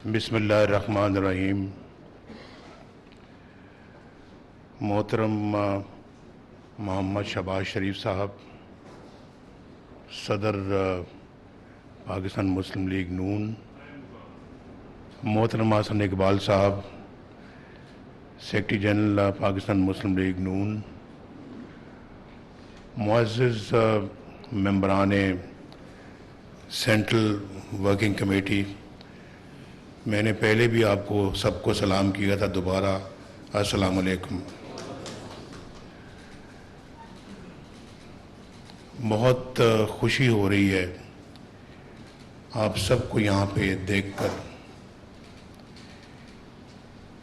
بسم اللہ الرحمن الرحیم۔ محترم محمد شہباز شریف صاحب، صدر پاکستان مسلم لیگ نون، محترم حسن اقبال صاحب، سیکرٹری جنرل پاکستان مسلم لیگ نون، معزز ممبران سینٹرل ورکنگ کمیٹی، میں نے پہلے بھی آپ کو سب کو سلام کیا تھا، دوبارہ السلام علیکم۔ بہت خوشی ہو رہی ہے آپ سب کو یہاں پہ دیکھ کر۔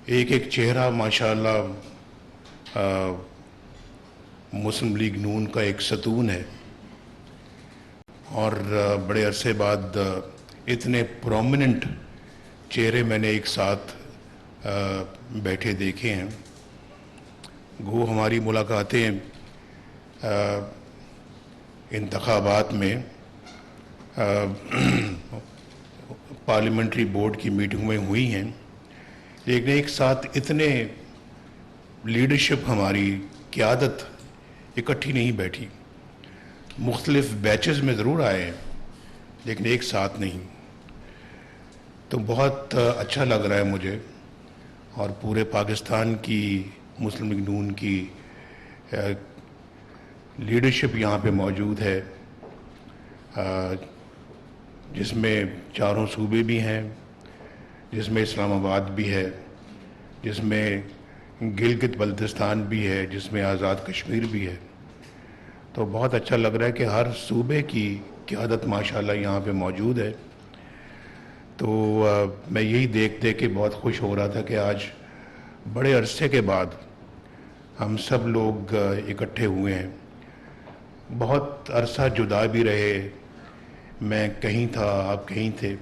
ایک ایک چہرہ ماشاءاللہ مسلم لیگ نون کا ایک ستون ہے، اور بڑے عرصے بعد اتنے پرومیننٹ چہرے میں نے ایک ساتھ بیٹھے دیکھے ہیں۔ گو ہماری ملاقاتیں انتخابات میں پارلیمنٹری بورڈ کی میٹنگ میں ہوئی ہیں، لیکن ایک ساتھ اتنے لیڈرشپ ہماری قیادت اکٹھی نہیں بیٹھی۔ مختلف بیچز میں ضرور آئے ہیں لیکن ایک ساتھ نہیں، تو بہت اچھا لگ رہا ہے مجھے، اور پورے پاکستان کی مسلم لیگ نون کی لیڈرشپ یہاں پہ موجود ہے، جس میں چاروں صوبے بھی ہیں، جس میں اسلام آباد بھی ہے، جس میں گلگت بلتستان بھی ہے، جس میں آزاد کشمیر بھی ہے۔ تو بہت اچھا لگ رہا ہے کہ ہر صوبے کی قیادت ماشاءاللہ یہاں پہ موجود ہے۔ تو میں یہی دیکھ کے بہت خوش ہو رہا تھا کہ آج بڑے عرصے کے بعد ہم سب لوگ اکٹھے ہوئے ہیں۔ بہت عرصہ جدا بھی رہے، میں کہیں تھا، آپ کہیں تھے،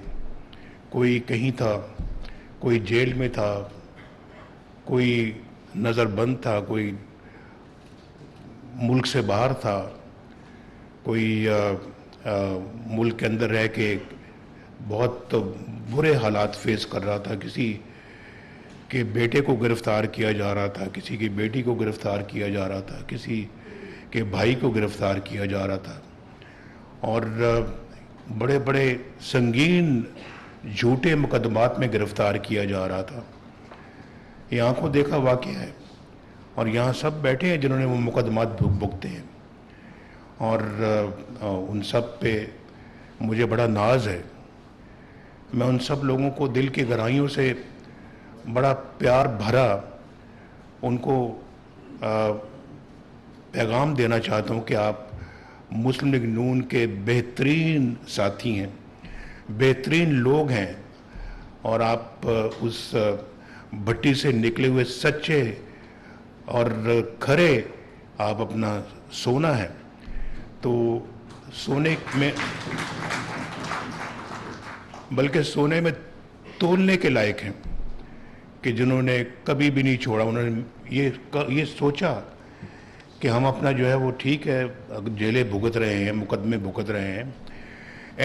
کوئی کہیں تھا، کوئی جیل میں تھا، کوئی نظر بند تھا، کوئی ملک سے باہر تھا، کوئی ملک کے اندر رہ کے بہت برے حالات فیس کر رہا تھا، کسی کے بیٹے کو گرفتار کیا جا رہا تھا، کسی کی بیٹی کو گرفتار کیا جا رہا تھا، کسی کے بھائی کو گرفتار کیا جا رہا تھا، اور بڑے بڑے سنگین جھوٹے مقدمات میں گرفتار کیا جا رہا تھا۔ یہ آنکھوں دیکھا واقعہ ہے، اور یہاں سب بیٹھے ہیں جنہوں نے وہ مقدمات بھگتے ہیں، اور ان سب پہ مجھے بڑا ناز ہے۔ میں ان سب لوگوں کو دل کی گہرائیوں سے بڑا پیار بھرا ان کو پیغام دینا چاہتا ہوں کہ آپ مسلم لیگ نون کے بہترین ساتھی ہیں، بہترین لوگ ہیں، اور آپ اس بھٹی سے نکلے ہوئے سچے اور کھرے آپ اپنا سونا ہے۔ تو سونے میں، بلکہ سونے میں تولنے کے لائق ہیں، کہ جنہوں نے کبھی بھی نہیں چھوڑا، انہوں نے یہ سوچا کہ ہم اپنا جو ہے وہ ٹھیک ہے، جیلیں بھگت رہے ہیں، مقدمے بھگت رہے ہیں،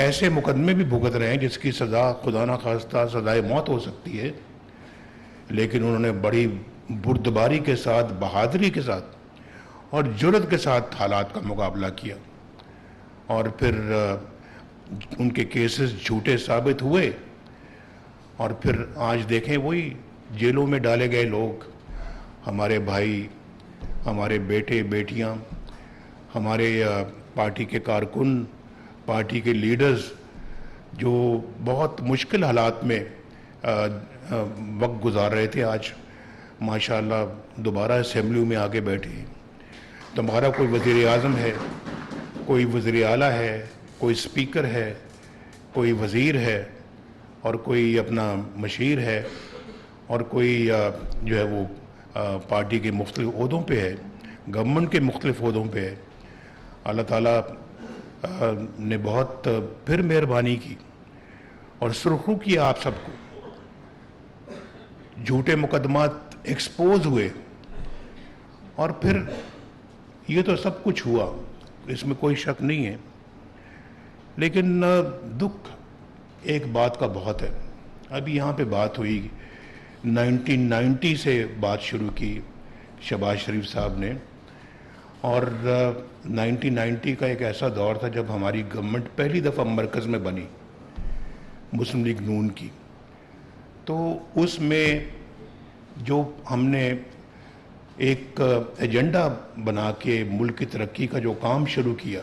ایسے مقدمے بھی بھگت رہے ہیں جس کی سزا خدا نخواستہ سزائے موت ہو سکتی ہے، لیکن انہوں نے بڑی بردباری کے ساتھ، بہادری کے ساتھ اور جرأت کے ساتھ حالات کا مقابلہ کیا، اور پھر ان کے کیسز جھوٹے ثابت ہوئے، اور پھر آج دیکھیں وہی جیلوں میں ڈالے گئے لوگ، ہمارے بھائی، ہمارے بیٹے بیٹیاں، ہمارے پارٹی کے کارکن، پارٹی کے لیڈرز، جو بہت مشکل حالات میں وقت گزار رہے تھے، آج ماشاءاللہ دوبارہ اسمبلیوں میں آگے بیٹھے ہیں۔ تو ہمارا کوئی وزیر اعظم ہے، کوئی وزیر اعلیٰ ہے، کوئی اسپیکر ہے، کوئی وزیر ہے، اور کوئی اپنا مشیر ہے، اور کوئی جو ہے وہ پارٹی کے مختلف عہدوں پہ ہے، گورنمنٹ کے مختلف عہدوں پہ ہے۔ اللہ تعالیٰ نے بہت پھر مہربانی کی اور سرخرو کیا آپ سب کو، جھوٹے مقدمات ایکسپوز ہوئے، اور پھر یہ تو سب کچھ ہوا، اس میں کوئی شک نہیں ہے، لیکن دکھ ایک بات کا بہت ہے۔ ابھی یہاں پہ بات ہوئی 1990 سے بات شروع کی شہباز شریف صاحب نے، اور 1990 کا ایک ایسا دور تھا جب ہماری گورنمنٹ پہلی دفعہ مرکز میں بنی مسلم لیگ نون کی. تو اس میں جو ہم نے ایک ایجنڈا بنا کے ملک کی ترقی کا جو کام شروع کیا،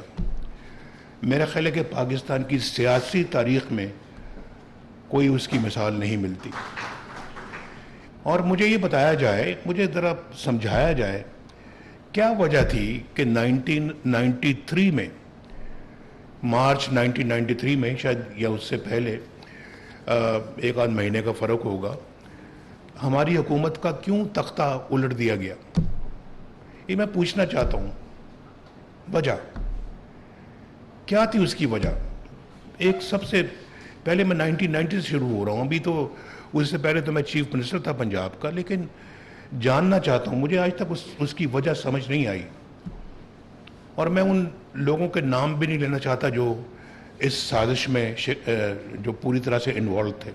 میرا خیال ہے کہ پاکستان کی سیاسی تاریخ میں کوئی اس کی مثال نہیں ملتی. اور مجھے یہ بتایا جائے، مجھے ذرا سمجھایا جائے کیا وجہ تھی کہ 1993 میں، مارچ 1993 میں شاید یا اس سے پہلے ایک آدھ مہینے کا فرق ہوگا، ہماری حکومت کا کیوں تختہ الٹ دیا گیا؟ یہ میں پوچھنا چاہتا ہوں. وجہ کیا تھی؟ اس کی وجہ ایک سب سے پہلے، میں 1990 سے شروع ہو رہا ہوں، ابھی تو اس سے پہلے تو میں چیف منسٹر تھا پنجاب کا، لیکن جاننا چاہتا ہوں. مجھے آج تک اس کی وجہ سمجھ نہیں آئی، اور میں ان لوگوں کے نام بھی نہیں لینا چاہتا جو اس سازش میں جو پوری طرح سے انوالو تھے.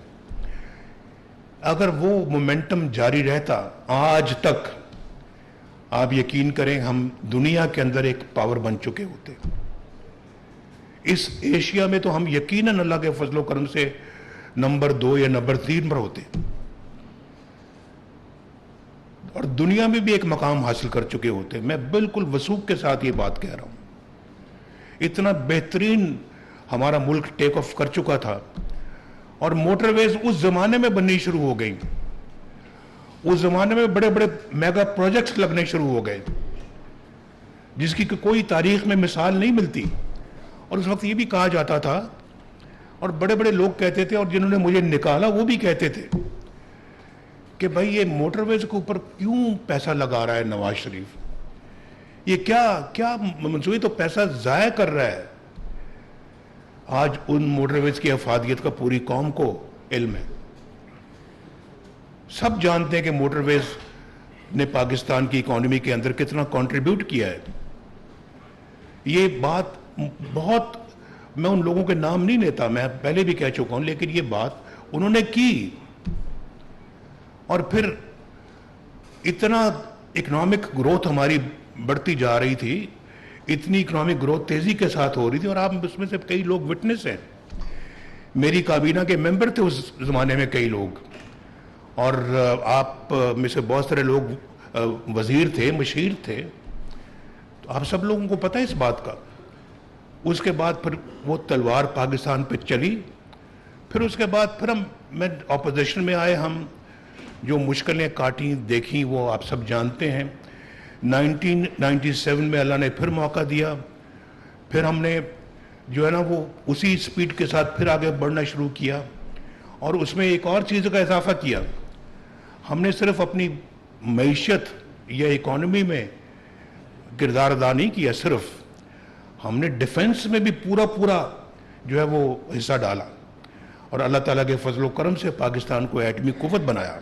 اگر وہ مومنٹم جاری رہتا آج تک، آپ یقین کریں ہم دنیا کے اندر ایک پاور بن چکے ہوتے. اس ایشیا میں تو ہم یقیناً اللہ کے فضل و کرم سے نمبر 2 یا نمبر 3 پر ہوتے، اور دنیا میں بھی ایک مقام حاصل کر چکے ہوتے. میں بالکل وثوق کے ساتھ یہ بات کہہ رہا ہوں. اتنا بہترین ہمارا ملک ٹیک آف کر چکا تھا، اور موٹر ویز اس زمانے میں بننی شروع ہو گئی. اس زمانے میں بڑے بڑے میگا پروجیکٹس لگنے شروع ہو گئے جس کی کوئی تاریخ میں مثال نہیں ملتی. اور اس وقت یہ بھی کہا جاتا تھا، اور بڑے بڑے لوگ کہتے تھے، اور جنہوں نے مجھے نکالا وہ بھی کہتے تھے کہ بھائی یہ موٹر ویز کے اوپر کیوں پیسہ لگا رہا ہے نواز شریف؟ یہ کیا منصوبی تو پیسہ ضائع کر رہا ہے. آج ان موٹر ویز کی افادیت کا پوری قوم کو علم ہے. سب جانتے ہیں کہ موٹر ویز نے پاکستان کی اکانومی کے اندر کتنا کنٹریبیوٹ کیا ہے. یہ بات بہت، میں ان لوگوں کے نام نہیں لیتا، میں پہلے بھی کہہ چکا ہوں، لیکن یہ بات انہوں نے کی. اور پھر اتنا اکنامک گروتھ ہماری بڑھتی جا رہی تھی، اتنی اکنامک گروتھ تیزی کے ساتھ ہو رہی تھی، اور آپ اس میں سے کئی لوگ وٹنس ہیں. میری کابینہ کے ممبر تھے اس زمانے میں کئی لوگ، اور آپ میں سے بہت سارے لوگ وزیر تھے، مشیر تھے. تو آپ سب لوگوں کو پتہ ہے اس بات کا. اس کے بعد پھر وہ تلوار پاکستان پہ چلی. پھر اس کے بعد پھر میں اپوزیشن میں آئے، ہم جو مشکلیں کاٹیں دیکھیں وہ آپ سب جانتے ہیں. 1997 میں اللہ نے پھر موقع دیا. پھر ہم نے جو ہے نا وہ اسی سپیڈ کے ساتھ پھر آگے بڑھنا شروع کیا، اور اس میں ایک اور چیز کا اضافہ کیا. ہم نے صرف اپنی معیشت یا اکانومی میں کردار ادا نہیں کیا، صرف ہم نے ڈیفنس میں بھی پورا جو ہے وہ حصہ ڈالا، اور اللہ تعالیٰ کے فضل و کرم سے پاکستان کو ایٹمی قوت بنایا.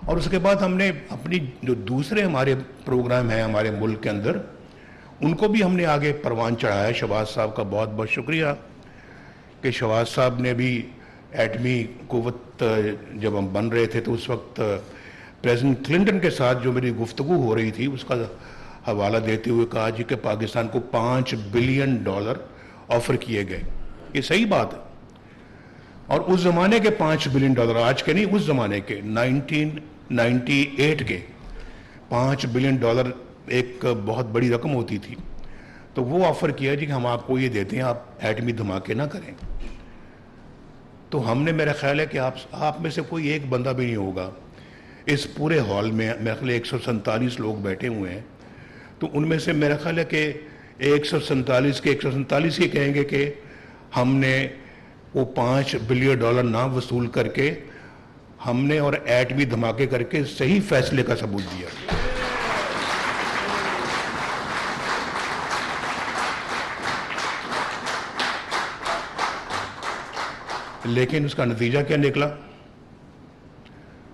اور اس کے بعد ہم نے اپنی جو دوسرے ہمارے پروگرام ہیں ہمارے ملک کے اندر، ان کو بھی ہم نے آگے پروان چڑھایا. شہباز صاحب کا بہت بہت شکریہ کہ شہباز صاحب نے بھی ایٹمی قوت، جب ہم بن رہے تھے تو اس وقت پریزیڈنٹ کلنٹن کے ساتھ جو میری گفتگو ہو رہی تھی اس کا حوالہ دیتے ہوئے کہا جی کہ پاکستان کو $5 بلین آفر کیے گئے. یہ صحیح بات ہے. اور اس زمانے کے $5 بلین، آج کے نہیں، اس زمانے کے 1998 کے $5 بلین ایک بہت بڑی رقم ہوتی تھی. تو وہ آفر کیا جی کہ ہم آپ کو یہ دیتے ہیں، آپ ایٹمی دھماکے نہ کریں. تو ہم نے، میرا خیال ہے کہ آپ میں سے کوئی ایک بندہ بھی نہیں ہوگا اس پورے ہال میں، میرا خیال ہے 147 لوگ بیٹھے ہوئے ہیں، تو ان میں سے میرا خیال ہے کہ 147 کے 147 ہی کہیں گے کہ ہم نے وہ $5 بلین نہ وصول کر کے ہم نے اور ایٹمی دھماکے کر کے صحیح فیصلے کا ثبوت دیا. لیکن اس کا نتیجہ کیا نکلا؟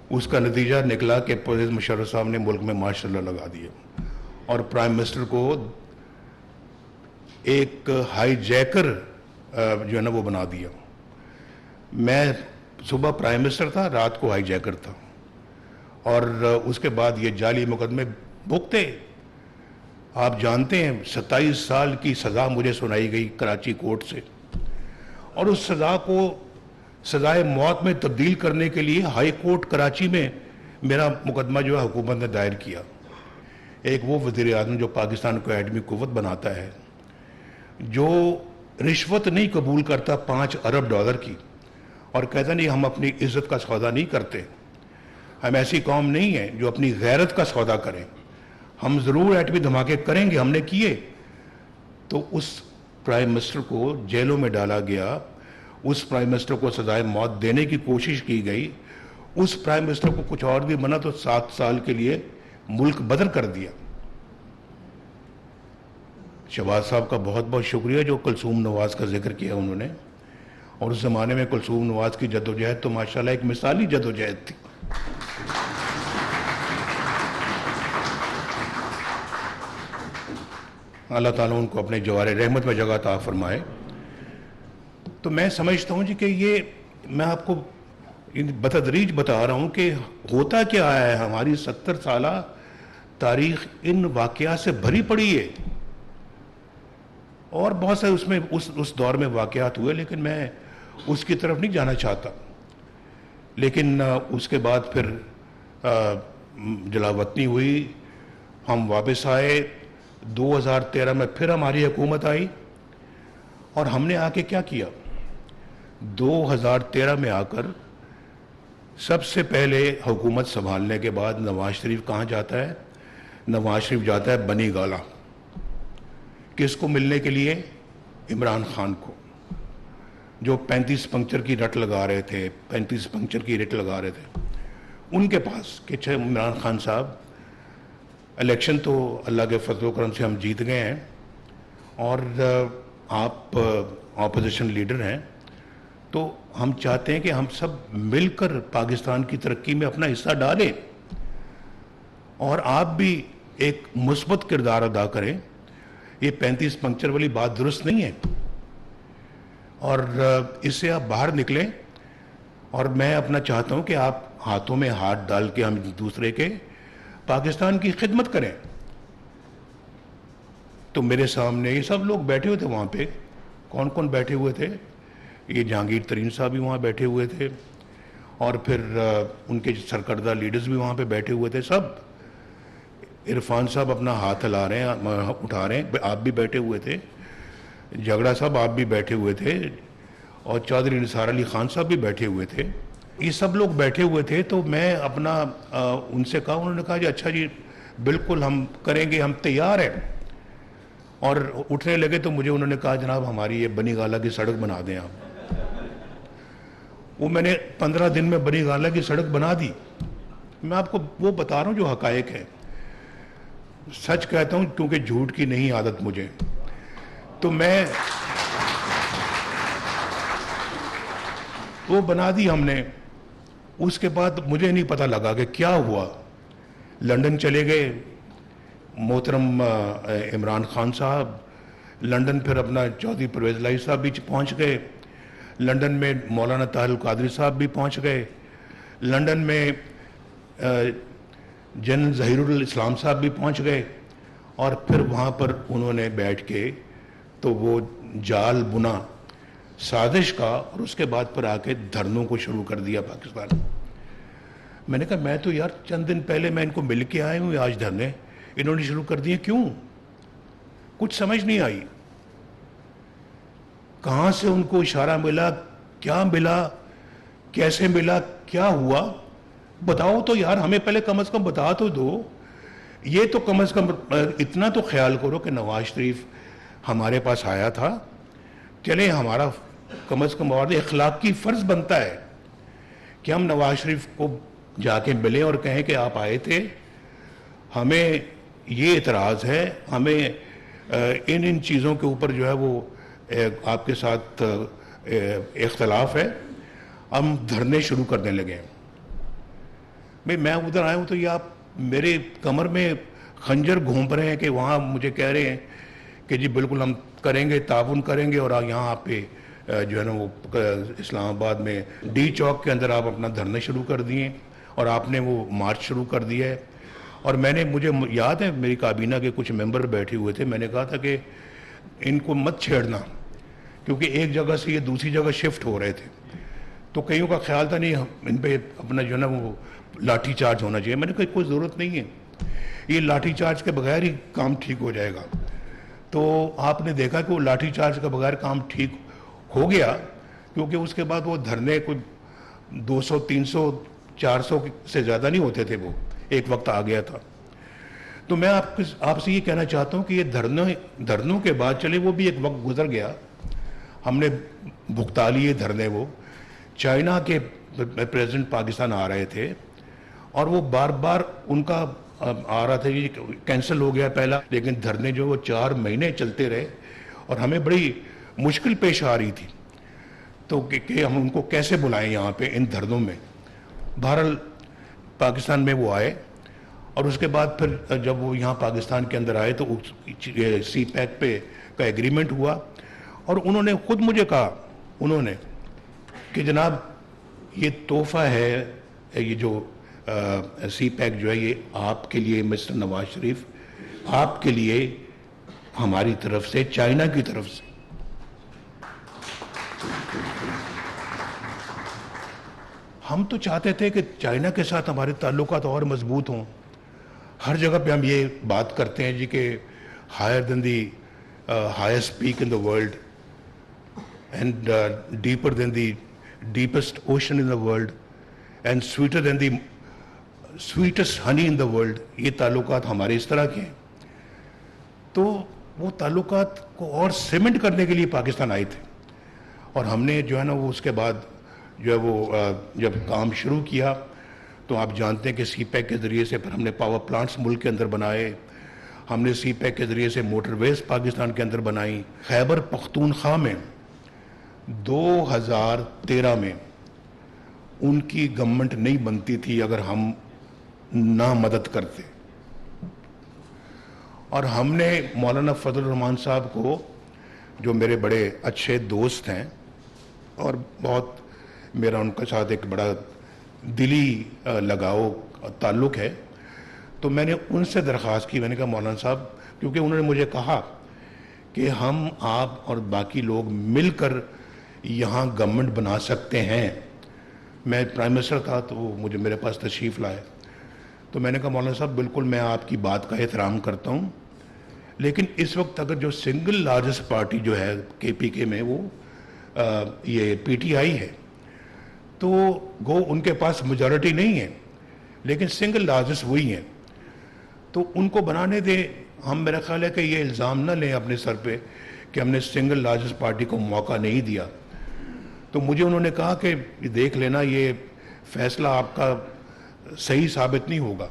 اس کا نتیجہ نکلا کہ پرویز مشرف صاحب نے ملک میں ماشاء اللہ لگا دیا، اور پرائم منسٹر کو ایک ہائی جیکر جو ہے نا وہ بنا دیا. میں صبح پرائم منسٹر تھا, رات کو ہائی جیکر تھا, اور اس کے بعد یہ جعلی مقدمے بھگتے. آپ جانتے ہیں 27 سال کی سزا مجھے سنائی گئی کراچی کورٹ سے, اور اس سزا کو سزائے موت میں تبدیل کرنے کے لیے ہائی کورٹ کراچی میں میرا مقدمہ جو ہے حکومت نے دائر کیا. ایک وہ وزیر اعظم جو پاکستان کو ایٹمی قوت بناتا ہے, جو رشوت نہیں قبول کرتا 5 ارب ڈالر کی, اور کہتا نہیں ہم اپنی عزت کا سودا نہیں کرتے, ہم ایسی قوم نہیں ہیں جو اپنی غیرت کا سودا کریں, ہم ضرور ایٹمی دھماکے کریں گے, ہم نے کیے. تو اس پرائم منسٹر کو جیلوں میں ڈالا گیا, اس پرائم منسٹر کو سزائے موت دینے کی کوشش کی گئی. اس پرائم منسٹر کو کچھ اور بھی بنا تو 7 سال کے لیے ملک بدر کر دیا. شہباز صاحب کا بہت بہت شکریہ جو کلثوم نواز کا ذکر کیا انہوں نے, اور اس زمانے میں کلثوم نواز کی جدوجہد تو ماشاءاللہ ایک مثالی جدوجہد تھی. اللہ تعالیٰ ان کو اپنے جوار رحمت میں جگہ عطا فرمائے. تو میں سمجھتا ہوں جی کہ یہ میں آپ کو بتدریج بتا رہا ہوں کہ ہوتا کیا ہے. ہماری 70 سالہ تاریخ ان واقعات سے بھری پڑی ہے, اور بہت سے اس میں اس دور میں واقعات ہوئے, لیکن میں اس کی طرف نہیں جانا چاہتا. لیکن اس کے بعد پھر جلاوطنی ہوئی, ہم واپس آئے. 2013 میں پھر ہماری حکومت آئی, اور ہم نے آ کے کیا کیا. 2013 میں آ کر سب سے پہلے حکومت سنبھالنے کے بعد نواز شریف کہاں جاتا ہے؟ نواز شریف جاتا ہے بنی گالہ. کس کو ملنے کے لیے؟ عمران خان کو, جو 35 پنکچر کی رٹ لگا رہے تھے, 35 پنکچر کی رٹ لگا رہے تھے ان کے پاس کہ عمران خان صاحب الیکشن تو اللہ کے فضل و کرم سے ہم جیت گئے ہیں, اور آپ اپوزیشن لیڈر ہیں, تو ہم چاہتے ہیں کہ ہم سب مل کر پاکستان کی ترقی میں اپنا حصہ ڈالیں, اور آپ بھی ایک مثبت کردار ادا کریں. یہ 35 پنکچر والی بات درست نہیں ہے, اور اس سے آپ باہر نکلیں. اور میں اپنا چاہتا ہوں کہ آپ ہاتھوں میں ہاتھ ڈال کے ہم دوسرے کے پاکستان کی خدمت کریں. تو میرے سامنے یہ سب لوگ بیٹھے ہوئے تھے وہاں پہ. کون کون بیٹھے ہوئے تھے؟ یہ جہانگیر ترین صاحب بھی وہاں بیٹھے ہوئے تھے, اور پھر ان کے سرکردہ لیڈرز بھی وہاں پہ بیٹھے ہوئے تھے. سب عرفان صاحب اپنا ہاتھ ہلا رہے ہیں, اٹھا رہے ہیں, آپ بھی بیٹھے ہوئے تھے. جھگڑا صاحب آپ بھی بیٹھے ہوئے تھے, اور چودھری نثار علی خان صاحب بھی بیٹھے ہوئے تھے. یہ سب لوگ بیٹھے ہوئے تھے. تو میں اپنا ان سے کہا, انہوں نے کہا جی اچھا جی بالکل ہم کریں گے, ہم تیار ہیں. اور اٹھنے لگے تو مجھے انہوں نے کہا جناب ہماری یہ بنی گالہ کی سڑک بنا دیں آپ. وہ میں نے 15 دن میں بنی گالہ کی سڑک بنا دی. میں آپ کو وہ بتا رہا ہوں جو حقائق ہے, سچ کہتا ہوں کیونکہ جھوٹ کی نہیں عادت مجھے. تو میں وہ بنا دی ہم نے. اس کے بعد مجھے نہیں پتہ لگا کہ کیا ہوا. لندن چلے گئے محترم عمران خان صاحب, لندن پھر اپنا چودھری پرویز الہی صاحب بھی پہنچ گئے, لندن میں مولانا طاہر القادری صاحب بھی پہنچ گئے, لندن میں جنرل ظہیر الاسلام صاحب بھی پہنچ گئے. اور پھر وہاں پر انہوں نے بیٹھ کے تو وہ جال بنا سازش کا, اور اس کے بعد پر آ کے دھرنوں کو شروع کر دیا پاکستان. میں نے کہا میں تو یار چند دن پہلے میں ان کو مل کے آئے ہوں, آج دھرنے انہوں نے شروع کر دیے, کیوں؟ کچھ سمجھ نہیں آئی. کہاں سے ان کو اشارہ ملا, کیا ملا, کیسے ملا, کیا ہوا؟ بتاؤ تو یار, ہمیں پہلے کم از کم بتا تو دو. یہ تو کم از کم اتنا تو خیال کرو کہ نواز شریف ہمارے پاس آیا تھا. چلے ہمارا کم از کم اور اخلاقی فرض بنتا ہے کہ ہم نواز شریف کو جا کے ملیں اور کہیں کہ آپ آئے تھے, ہمیں یہ اعتراض ہے, ہمیں ان چیزوں کے اوپر جو ہے وہ آپ کے ساتھ اختلاف ہے, ہم دھرنے شروع کرنے لگے. بھئی میں ادھر آیا ہوں تو یہ آپ میرے کمر میں خنجر گھونپ رہے ہیں کہ وہاں مجھے کہہ رہے ہیں کہ جی بالکل ہم کریں گے, تعاون کریں گے, اور یہاں آپ پہ جو ہے نا وہ اسلام آباد میں ڈی چوک کے اندر آپ اپنا دھرنے شروع کر دیے اور آپ نے وہ مارچ شروع کر دیا ہے. اور مجھے یاد ہے میری کابینہ کے کچھ ممبر بیٹھے ہوئے تھے, میں نے کہا تھا کہ ان کو مت چھیڑنا کیونکہ ایک جگہ سے یہ دوسری جگہ شفٹ ہو رہے تھے. تو کئیوں کا خیال تھا نہیں ان پہ اپنا جو ہے نا وہ لاٹھی چارج ہونا چاہیے. میں نے کہا کوئی ضرورت نہیں ہے, یہ لاٹھی چارج کے بغیر ہی کام ٹھیک ہو جائے گا. تو آپ نے دیکھا کہ وہ لاٹھی چارج کے بغیر کام ٹھیک ہو گیا, کیونکہ اس کے بعد وہ دھرنے کوئی 200 300 400 سے زیادہ نہیں ہوتے تھے, وہ ایک وقت آ گیا تھا. تو میں آپ سے یہ کہنا چاہتا ہوں کہ یہ دھرنوں کے بعد چلے وہ بھی ایک وقت گزر گیا, ہم نے بھگتا لیے دھرنے. وہ چائنا کے پریزیڈنٹ پاکستان آ رہے تھے اور وہ بار بار ان کا آ رہا تھا یہ کینسل ہو گیا پہلا, لیکن دھرنے جو وہ 4 مہینے چلتے رہے اور ہمیں بڑی مشکل پیش آ رہی تھی تو کہ ہم ان کو کیسے بلائیں یہاں پہ ان دھرنوں میں. بہرحال پاکستان میں وہ آئے اور اس کے بعد پھر جب وہ یہاں پاکستان کے اندر آئے تو سی پیک پہ کا ایگریمنٹ ہوا اور انہوں نے خود مجھے کہا کہ جناب یہ تحفہ ہے, یہ جو سی پیک جو ہے یہ آپ کے لیے مسٹر نواز شریف, آپ کے لیے ہماری طرف سے, چائنا کی طرف سے. ہم تو چاہتے تھے کہ چائنا کے ساتھ ہمارے تعلقات اور مضبوط ہوں. ہر جگہ پہ ہم یہ بات کرتے ہیں جی کہ higher than the highest peak in the world and deeper than the deepest ocean in the world and sweeter than the sweetest honey in the world. یہ تعلقات ہمارے اس طرح کے ہیں. تو وہ تعلقات کو اور سیمنٹ کرنے کے لیے پاکستان آئے تھے اور ہم نے جو ہے نا وہ اس کے بعد جو ہے وہ جب کام شروع کیا تو آپ جانتے ہیں کہ سی پیک کے ذریعے سے پھر ہم نے پاور پلانٹس ملک کے اندر بنائے, ہم نے سی پیک کے ذریعے سے موٹر ویز پاکستان کے اندر بنائی. خیبر پختونخوا میں 2013 میں ان کی گورنمنٹ نہیں بنتی تھی اگر ہم نہ مدد کرتے. اور ہم نے مولانا فضل الرحمان صاحب کو, جو میرے بڑے اچھے دوست ہیں اور بہت میرا ان کے ساتھ ایک بڑا دلی لگاؤ تعلق ہے, تو میں نے ان سے درخواست کی. میں نے کہا مولانا صاحب, کیونکہ انہوں نے مجھے کہا کہ ہم آپ اور باقی لوگ مل کر یہاں گورنمنٹ بنا سکتے ہیں. میں پرائم منسٹر تھا تو وہ مجھے میرے پاس تشریف لائے, تو میں نے کہا مولانا صاحب بالکل میں آپ کی بات کا احترام کرتا ہوں, لیکن اس وقت اگر جو سنگل لارجسٹ پارٹی جو ہے کے پی کے میں وہ یہ پی ٹی آئی ہے, تو گو ان کے پاس میجورٹی نہیں ہے لیکن سنگل لارجسٹ وہی ہیں, تو ان کو بنانے دیں. ہم میرا خیال ہے کہ یہ الزام نہ لیں اپنے سر پہ کہ ہم نے سنگل لارجسٹ پارٹی کو موقع نہیں دیا. تو مجھے انہوں نے کہا کہ دیکھ لینا یہ فیصلہ آپ کا صحیح ثابت نہیں ہوگا.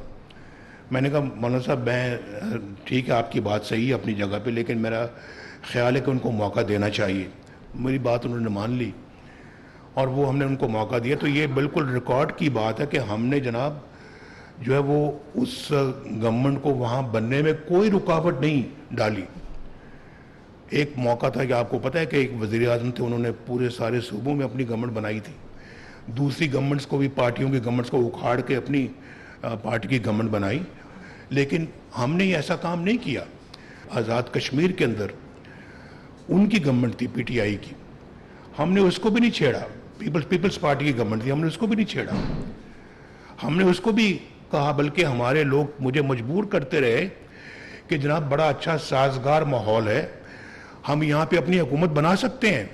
میں نے کہا مولانا صاحب میں ٹھیک ہے آپ کی بات صحیح ہے اپنی جگہ پہ, لیکن میرا خیال ہے کہ ان کو موقع دینا چاہیے. میری بات انہوں نے مان لی اور وہ ہم نے ان کو موقع دیا. تو یہ بالکل ریکارڈ کی بات ہے کہ ہم نے جناب جو ہے وہ اس گورنمنٹ کو وہاں بننے میں کوئی رکاوٹ نہیں ڈالی. ایک موقع تھا کہ آپ کو پتہ ہے کہ ایک وزیر اعظم تھے, انہوں نے پورے سارے صوبوں میں اپنی گورنمنٹ بنائی تھی. دوسری گورنمنٹس کو بھی, پارٹیوں کی گورنمنٹس کو اکھاڑ کے اپنی پارٹی کی گورنمنٹ بنائی, لیکن ہم نے ایسا کام نہیں کیا. آزاد کشمیر کے اندر ان کی گورنمنٹ تھی پی ٹی آئی کی, ہم نے اس کو بھی نہیں چھیڑا. پیپلز پارٹی کی گورنمنٹ تھی, ہم نے اس کو بھی نہیں چھیڑا. ہم نے اس کو بھی کہا, بلکہ ہمارے لوگ مجھے مجبور کرتے رہے کہ جناب بڑا اچھا سازگار ماحول ہے, ہم یہاں پہ اپنی حکومت بنا سکتے ہیں.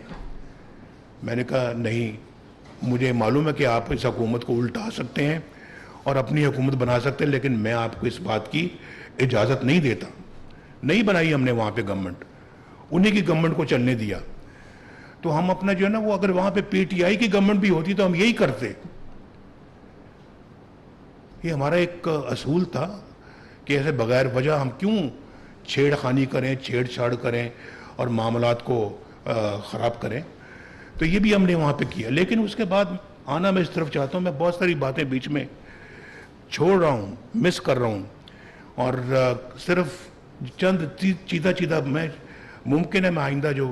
میں نے کہا نہیں, مجھے معلوم ہے کہ آپ اس حکومت کو الٹا سکتے ہیں اور اپنی حکومت بنا سکتے ہیں, لیکن میں آپ کو اس بات کی اجازت نہیں دیتا. نہیں بنائی ہم نے وہاں پہ گورنمنٹ, انہی کی گورنمنٹ کو چلنے دیا. تو ہم اپنا جو ہے نا وہ اگر وہاں پہ پی ٹی آئی کی گورنمنٹ بھی ہوتی تو ہم یہی کرتے. یہ ہمارا ایک اصول تھا کہ ایسے بغیر وجہ ہم کیوں چھیڑ خانی کریں, چھیڑ چھاڑ کریں اور معاملات کو خراب کریں. تو یہ بھی ہم نے وہاں پہ کیا. لیکن اس کے بعد آنا میں اس طرف چاہتا ہوں, میں بہت ساری باتیں بیچ میں چھوڑ رہا ہوں, مس کر رہا ہوں, اور صرف چند چیدہ میں ممکن ہے میں آئندہ جو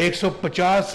150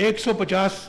150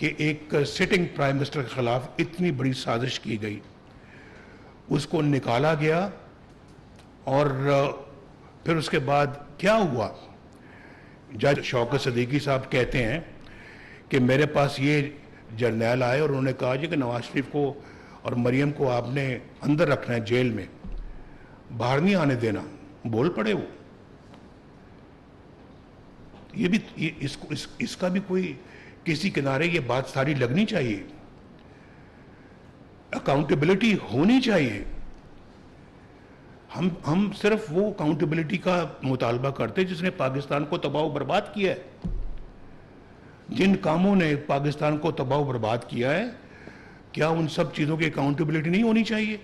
کہ ایک سٹنگ پرائم منسٹر کے خلاف اتنی بڑی سازش کی گئی، اس کو نکالا گیا، اور پھر اس کے بعد کیا ہوا؟ جج شوکت صدیقی صاحب کہتے ہیں کہ میرے پاس یہ جرنیل آئے اور انہوں نے کہا جی کہ نواز شریف کو اور مریم کو آپ نے اندر رکھنا ہے جیل میں، باہر نہیں آنے دینا۔ بول پڑے وہ۔ یہ بھی اس کا بھی کوئی کسی کنارے یہ بات ساری لگنی چاہیے، اکاؤنٹیبلٹی ہونی چاہیے۔ ہم صرف وہ اکاؤنٹیبلٹی کا مطالبہ کرتے جس نے پاکستان کو تباہ و برباد کیا ہے۔ جن کاموں نے پاکستان کو تباہ و برباد کیا ہے، کیا ان سب چیزوں کی اکاؤنٹیبلٹی نہیں ہونی چاہیے؟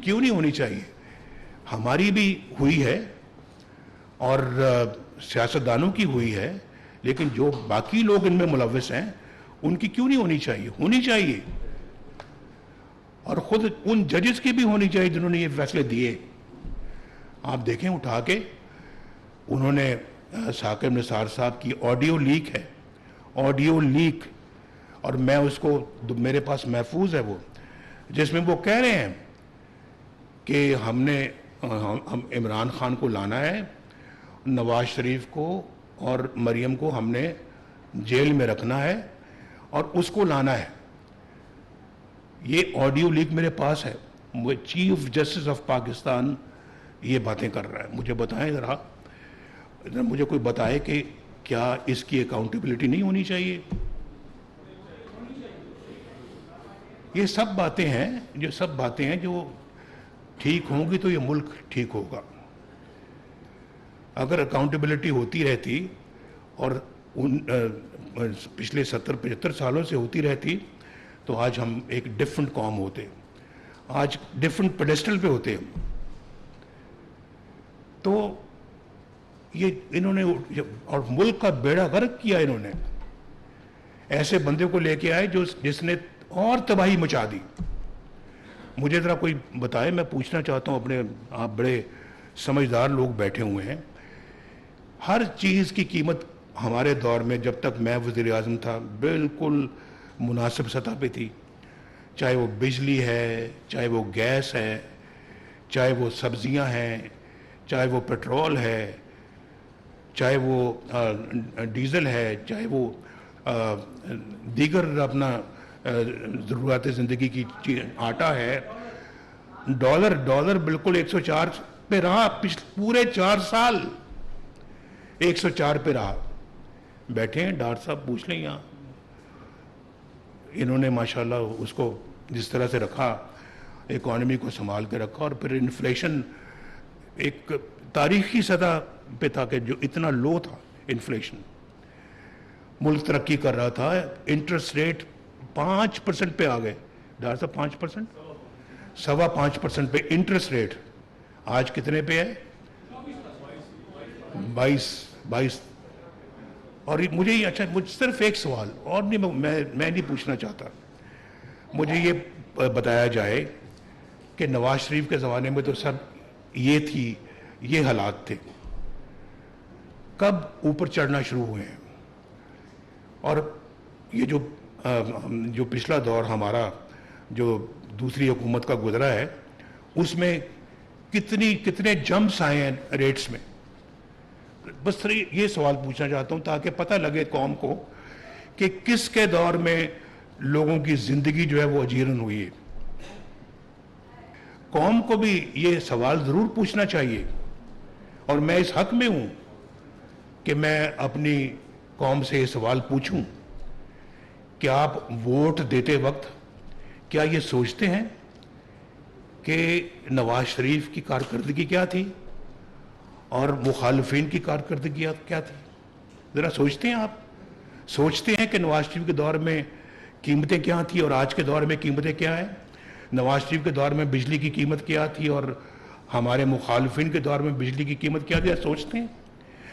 کیوں نہیں ہونی چاہیے؟ ہماری بھی ہوئی ہے اور سیاستدانوں کی ہوئی ہے، لیکن جو باقی لوگ ان میں ملوث ہیں ان کی کیوں نہیں ہونی چاہیے؟ ہونی چاہیے، اور خود ان ججز کی بھی ہونی چاہیے جنہوں نے یہ فیصلے دیے۔ آپ دیکھیں اٹھا کے، انہوں نے ثاقب نثار صاحب کی آڈیو لیک ہے، آڈیو لیک، اور میں اس کو میرے پاس محفوظ ہے وہ، جس میں وہ کہہ رہے ہیں کہ ہم عمران خان کو لانا ہے، نواز شریف کو اور مریم کو ہم نے جیل میں رکھنا ہے اور اس کو لانا ہے۔ یہ آڈیو لیک میرے پاس ہے، وہ چیف جسٹس آف پاکستان یہ باتیں کر رہا ہے۔ مجھے بتائیں ذرا مجھے کوئی بتائے کہ کیا اس کی اکاؤنٹیبلٹی نہیں ہونی چاہیے؟ یہ سب باتیں ہیں جو ٹھیک ہوں گی تو یہ ملک ٹھیک ہوگا۔ اگر اکاؤنٹیبلٹی ہوتی رہتی اور پچھلے 70-75 سالوں سے ہوتی رہتی تو آج ہم ایک ڈیفرنٹ قوم ہوتے، آج ڈیفرنٹ پیڈسٹل پہ ہوتے ہم۔ تو یہ انہوں نے اور ملک کا بیڑا غرق کیا، انہوں نے ایسے بندے کو لے کے آئے جس نے اور تباہی مچا دی۔ مجھے ذرا کوئی بتائے، میں پوچھنا چاہتا ہوں اپنے، آپ بڑے سمجھدار لوگ بیٹھے ہوئے ہیں، ہر چیز کی قیمت ہمارے دور میں جب تک میں وزیر اعظم تھا بالکل مناسب سطح پہ تھی، چاہے وہ بجلی ہے، چاہے وہ گیس ہے، چاہے وہ سبزیاں ہیں، چاہے وہ پیٹرول ہے، چاہے وہ ڈیزل ہے، چاہے وہ دیگر اپنا ضروریات زندگی کی آٹا ہے۔ ڈالر بالکل 104 پہ رہا، پورے 4 سال 104 پہ رہا۔ بیٹھے ہیں ڈاکٹر صاحب، پوچھ لیں یہاں، انہوں نے ماشاءاللہ اس کو جس طرح سے رکھا، اکانومی کو سنبھال کے رکھا، اور پھر انفلیشن ایک تاریخی سطح پہ تھا کہ جو اتنا لو تھا انفلیشن، ملک ترقی کر رہا تھا، انٹرسٹ ریٹ 5% پہ آ گئے ڈاکٹر صاحب، 5%، 5.25% پہ انٹرسٹ ریٹ، آج کتنے پہ ہے؟ 22۔ اور مجھے یہ اچھا، مجھے صرف ایک سوال اور نہیں، میں نہیں پوچھنا چاہتا، مجھے یہ بتایا جائے کہ نواز شریف کے زمانے میں تو سب یہ تھی، یہ حالات تھے، کب اوپر چڑھنا شروع ہوئے ہیں؟ اور یہ جو پچھلا دور ہمارا جو دوسری حکومت کا گزرا ہے، اس میں کتنے جمپس آئے ہیں ریٹس میں؟ بس یہ سوال پوچھنا چاہتا ہوں تاکہ پتہ لگے قوم کو کہ کس کے دور میں لوگوں کی زندگی جو ہے وہ اجیرن ہوئی ہے۔ قوم کو بھی یہ سوال ضرور پوچھنا چاہیے، اور میں اس حق میں ہوں کہ میں اپنی قوم سے یہ سوال پوچھوں کہ آپ ووٹ دیتے وقت کیا یہ سوچتے ہیں کہ نواز شریف کی کارکردگی کیا تھی اور مخالفین کی کارکردگی کیا تھی؟ ذرا سوچتے ہیں، آپ سوچتے ہیں کہ نواز شریف کے دور میں قیمتیں کیا تھیں اور آج کے دور میں قیمتیں کیا ہیں؟ نواز شریف کے دور میں بجلی کی قیمت کیا تھی اور ہمارے مخالفین کے دور میں بجلی کی قیمت کیا تھی؟ سوچتے ہیں؟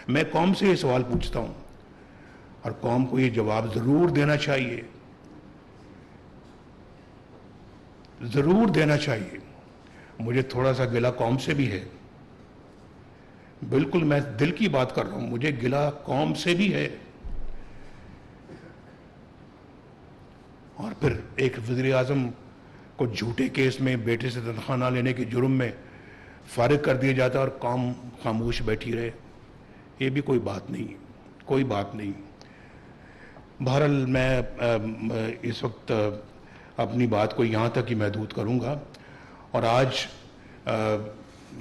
میں قوم سے یہ سوال پوچھتا ہوں، اور قوم کو یہ جواب ضرور دینا چاہیے، ضرور دینا چاہیے۔ مجھے تھوڑا سا گلہ قوم سے بھی ہے، بالکل میں دل کی بات کر رہا ہوں، مجھے گلہ قوم سے بھی ہے۔ ایک وزیر اعظم کو جھوٹے کیس میں بیٹے سے تنخواہ نہ لینے کے جرم میں فارغ کر دیا جاتا ہے اور قوم خاموش بیٹھی رہے، یہ بھی کوئی بات نہیں، کوئی بات نہیں۔ بہرحال میں اس وقت اپنی بات کو یہاں تک ہی محدود کروں گا، اور آج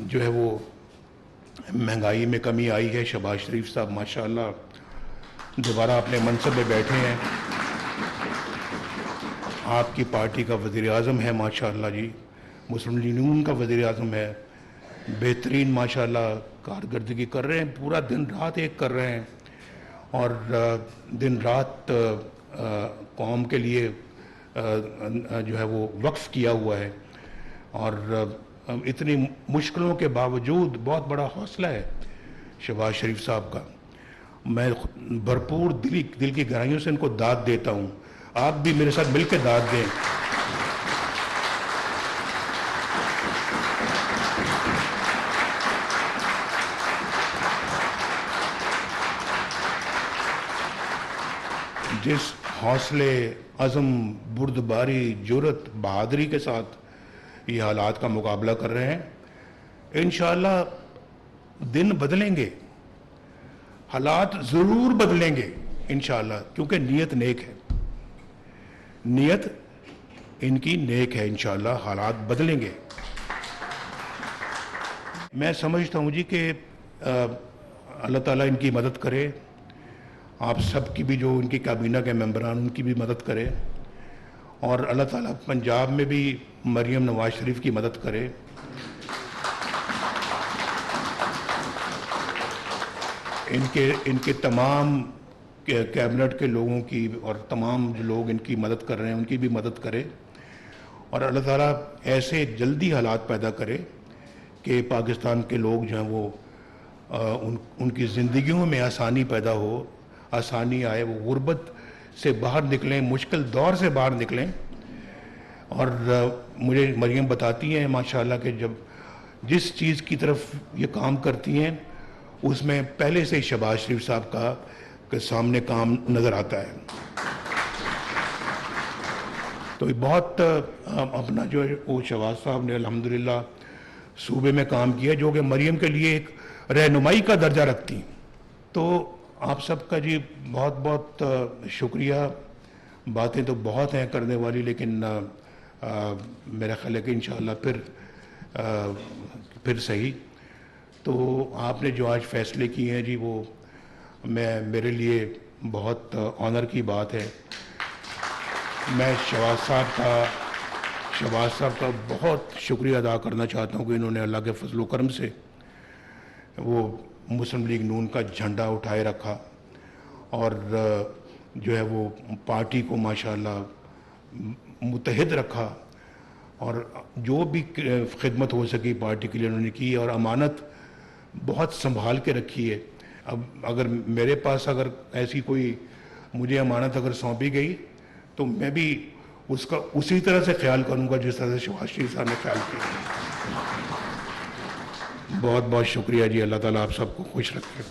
جو ہے وہ مہنگائی میں کمی آئی ہے۔ شہباز شریف صاحب ماشاءاللہ دوبارہ اپنے منصب میں بیٹھے ہیں، آپ کی پارٹی کا وزیر اعظم ہے ماشاءاللہ جی، مسلم لیگ نون کا وزیر اعظم ہے، بہترین ماشاءاللہ کارکردگی کر رہے ہیں، پورا دن رات ایک کر رہے ہیں، اور دن رات قوم کے لیے جو ہے وہ وقف کیا ہوا ہے، اور اتنی مشکلوں کے باوجود بہت بڑا حوصلہ ہے شہباز شریف صاحب کا۔ میں بھرپور دل کی گہرائیوں سے ان کو داد دیتا ہوں، آپ بھی میرے ساتھ مل کے داد دیں۔ جس حوصلے، عزم، بردباری، جرأت، بہادری کے ساتھ یہ حالات کا مقابلہ کر رہے ہیں، انشاءاللہ دن بدلیں گے، حالات ضرور بدلیں گے انشاءاللہ، کیونکہ نیت نیک ہے، نیت ان کی نیک ہے، انشاءاللہ حالات بدلیں گے۔ میں سمجھتا ہوں جی کہ اللہ تعالیٰ ان کی مدد کرے، آپ سب کی بھی، جو ان کی کابینہ کے ممبران ان کی بھی مدد کرے، اور اللہ تعالیٰ پنجاب میں بھی مریم نواز شریف کی مدد کرے۔ ان کے تمام کیبنٹ کے لوگوں کی اور تمام جو لوگ ان کی مدد کر رہے ہیں ان کی بھی مدد کرے، اور اللہ تعالیٰ ایسے جلدی حالات پیدا کرے کہ پاکستان کے لوگ جو ہیں وہ ان کی زندگیوں میں آسانی پیدا ہو، آسانی آئے، وہ غربت سے باہر نکلیں، مشکل دور سے باہر نکلیں۔ اور مجھے مریم بتاتی ہیں ماشاءاللہ کہ جب جس چیز کی طرف یہ کام کرتی ہیں اس میں پہلے سے شہباز شریف صاحب کا سامنے کام نظر آتا ہے۔ تو یہ بہت اپنا جو ہے وہ شہباز صاحب نے الحمدللہ صوبے میں کام کیا، جو کہ مریم کے لیے ایک رہنمائی کا درجہ رکھتی ہیں۔ تو آپ سب کا جی بہت بہت شکریہ۔ باتیں تو بہت ہیں کرنے والی، لیکن میرا خیال ہے کہ انشاءاللہ پھر صحیح۔ تو آپ نے جو آج فیصلے کیے ہیں جی، وہ میرے لیے بہت آنر کی بات ہے۔ میں شہباز صاحب کا بہت شکریہ ادا کرنا چاہتا ہوں کہ انہوں نے اللہ کے فضل و کرم سے وہ مسلم لیگ نون کا جھنڈا اٹھائے رکھا، اور جو ہے وہ پارٹی کو ماشاءاللہ متحد رکھا، اور جو بھی خدمت ہو سکی پارٹی کے لیے انہوں نے کی، اور امانت بہت سنبھال کے رکھی ہے۔ اب اگر میرے پاس اگر ایسی کوئی مجھے امانت اگر سونپی گئی تو میں بھی اس کا اسی طرح سے خیال کروں گا جس طرح سے شہباز شریف صاحب نے خیال کیا۔ بہت بہت شکریہ جی، اللہ تعالیٰ آپ سب کو خوش رکھے۔